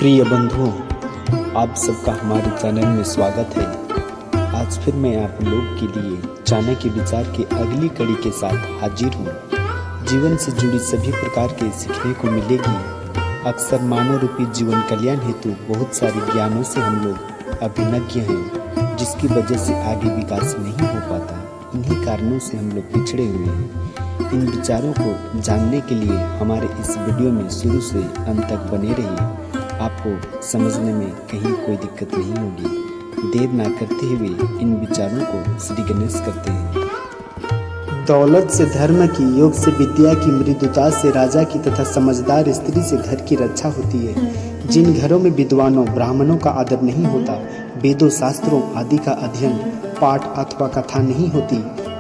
प्रिय बंधुओं, आप सबका हमारे चैनल में स्वागत है। आज फिर मैं आप लोग के लिए चाणक्य विचार की अगली कड़ी के साथ हाजिर हूँ। जीवन से जुड़ी सभी प्रकार के सीखने को मिलेगी। अक्सर मानव रूपी जीवन कल्याण हेतु बहुत सारे ज्ञानों से हम लोग अभिज्ञ हैं, जिसकी वजह से आगे विकास नहीं हो पाता। इन्हीं कारणों से हम लोग पिछड़े हुए हैं। इन विचारों को जानने के लिए हमारे इस वीडियो में शुरू से अंत तक बने रहिए। आपको समझने में कहीं कोई दिक्कत नहीं होगी। देर ना करते हुए इन विचारों को श्री गणेश करते हैं। दौलत से धर्म की, योग से विद्या की, मृदुता से राजा की तथा समझदार स्त्री से घर की रक्षा होती है। जिन घरों में विद्वानों ब्राह्मणों का आदर नहीं होता, वेदों शास्त्रों आदि का अध्ययन पाठ अथवा कथा नहीं होती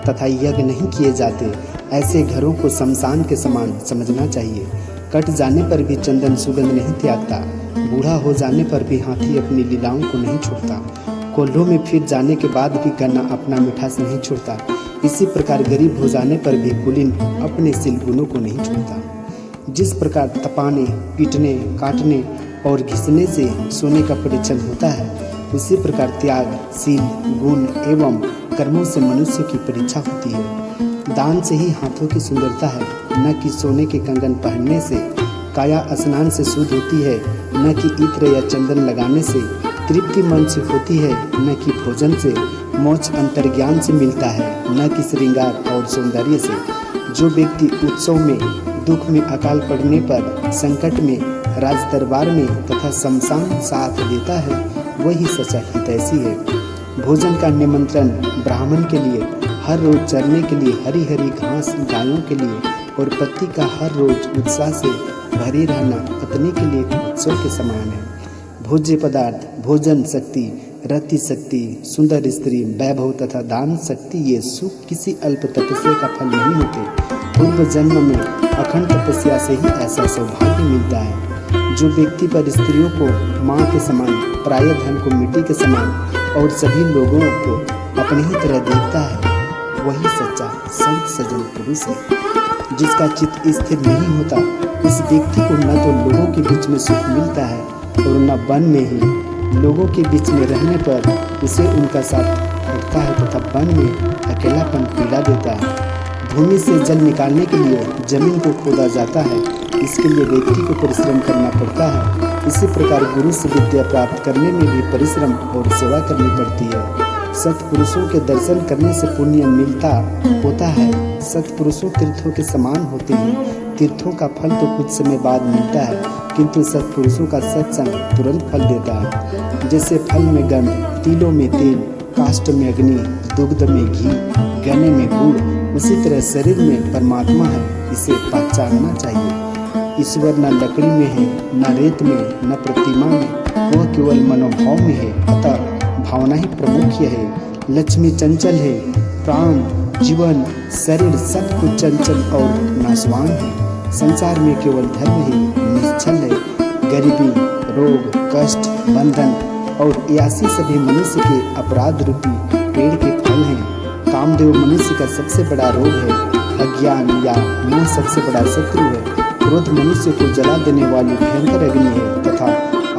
तथा यज्ञ नहीं किए जाते, ऐसे घरों को शमशान के समान समझना चाहिए। कट जाने पर भी चंदन सुगंध नहीं त्यागता, बूढ़ा हो जाने पर भी हाथी अपनी लीलाओं को नहीं छोड़ता, कोल्हों में फिर जाने के बाद भी गन्ना अपना मिठास नहीं छोड़ता। इसी प्रकार गरीब हो जाने पर भी कुलीन अपने शील गुणों को नहीं छोड़ता। जिस प्रकार तपाने, पीटने, काटने और घिसने से सोने का परीक्षण होता है, उसी प्रकार त्याग, शील, गुण एवं कर्मों से मनुष्य की परीक्षा होती है। दान से ही हाथों की सुंदरता है, न कि सोने के कंगन पहनने से। काया स्नान से शुद्ध होती है, न कि इत्र या चंदन लगाने से। तृप्ति मन से होती है, न कि भोजन से। मोक्ष अंतर्ज्ञान से मिलता है, न कि श्रृंगार और सौंदर्य से। जो व्यक्ति उत्सव में, दुख में, अकाल पड़ने पर, संकट में, राज दरबार में तथा शमशान साथ देता है, वही सच्चा हितैषी है। भोजन का निमंत्रण ब्राह्मण के लिए, हर रोज चरने के लिए हरी हरी घास गायों के लिए, और पति का हर रोज उत्साह से भरे रहना पत्नी के लिए उत्सव के समान है। भोज्य पदार्थ, भोजन शक्ति, रति शक्ति, सुंदर स्त्री, वैभव तथा दान शक्ति, ये सुख किसी अल्प तपस्या का फल नहीं होते। पूर्व जन्म में अखंड तपस्या से ही ऐसा सौभाग्य मिलता है। जो व्यक्ति पर स्त्रियों को माँ के समान, प्राय धन को मिट्टी के समान और सभी लोगों को अपनी ही तरह देखता है, वही सच्चा संत सज्जन पुरुष है। जिसका चित्त स्थिर नहीं होता, उस व्यक्ति को न तो लोगों के बीच में सुख मिलता है और न वन में ही। लोगों के बीच में रहने पर उसे उनका साथ उठता है तथा वन में अकेलापन पीड़ा देता है। भूमि से जल निकालने के लिए जमीन को खोदा जाता है, इसके लिए व्यक्ति को परिश्रम करना पड़ता है। इसी प्रकार गुरु से विद्या प्राप्त करने में भी परिश्रम और सेवा करनी पड़ती है। सत्पुरुषों के दर्शन करने से पुण्य मिलता होता है। सत्पुरुषों तीर्थों के समान होते हैं। तीर्थों का फल तो कुछ समय बाद मिलता है, किंतु सत्पुरुषों का सत्संग तुरंत फल देता है। जैसे फल में गंध, तिलों में तेल, काष्ठ में अग्नि, दुग्ध में घी, गन्ने में गुड़, उसी तरह शरीर में परमात्मा है, इसे पहचानना चाहिए। ईश्वर न लकड़ी में है, न रेत में, न प्रतिमा में, वह केवल मनोभाव में है। अतः भावना ही प्रमुख है। लक्ष्मी चंचल है, प्राण, जीवन, शरीर सब कुछ चंचल और नाशवान है। संसार में केवल धर्म ही निश्चल है। गरीबी, रोग, कष्ट, बंधन और यासी सभी मनुष्य के अपराध रूपी पेड़ के फल हैं। कामदेव मनुष्य का सबसे बड़ा रोग है। अज्ञान या मोह सबसे बड़ा शत्रु है। क्रोध मनुष्य को जला देने वाली भयंकर अग्नि है तथा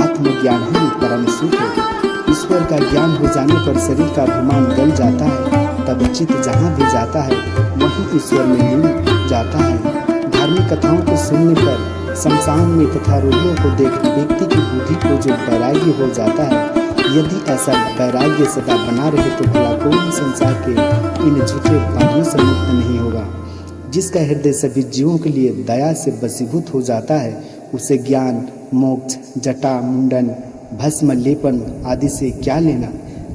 आत्मज्ञान ही परम सुख है। ईश्वर का ज्ञान हो जाने पर शरीर का अभिमान गल जाता है, तब चित्त जहाँ भी जाता है वहीं ईश्वर में लीन जाता है। धार्मिक कथाओं को सुनने पर शमशान में तथा रोगियों को देख व्यक्ति की बुद्धि को जो वैराग्य हो जाता है, यदि ऐसा वैराग्य सदा बना रहे तो भला कौन संसार के इन झूठे बातों से मुक्त नहीं होगा। जिसका हृदय सभी जीवों के लिए दया से वशीभूत हो जाता है, उसे ज्ञान, मोक्ष, जटा मुंडन, भस्म लेपन आदि से क्या लेना।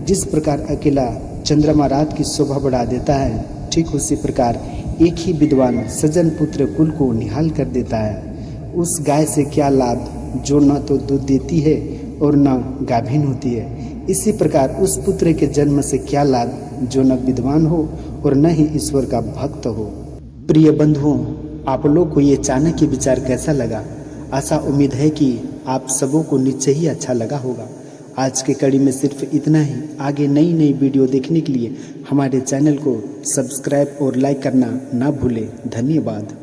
जिस प्रकार अकेला चंद्रमा रात की शोभा बढ़ा देता है, ठीक उसी प्रकार एक ही विद्वान सज्जन पुत्र कुल को निहाल कर देता है। उस गाय से क्या लाभ जो न तो दूध देती है और न गाभिन होती है। इसी प्रकार उस पुत्र के जन्म से क्या लाभ जो न विद्वान हो और न ही ईश्वर का भक्त हो। प्रिय बंधुओं, आप लोग को ये चाणक्य विचार कैसा लगा? आशा उम्मीद है कि आप सबों को निश्चय ही अच्छा लगा होगा। आज के कड़ी में सिर्फ इतना ही। आगे नई नई वीडियो देखने के लिए हमारे चैनल को सब्सक्राइब और लाइक करना ना भूलें। धन्यवाद।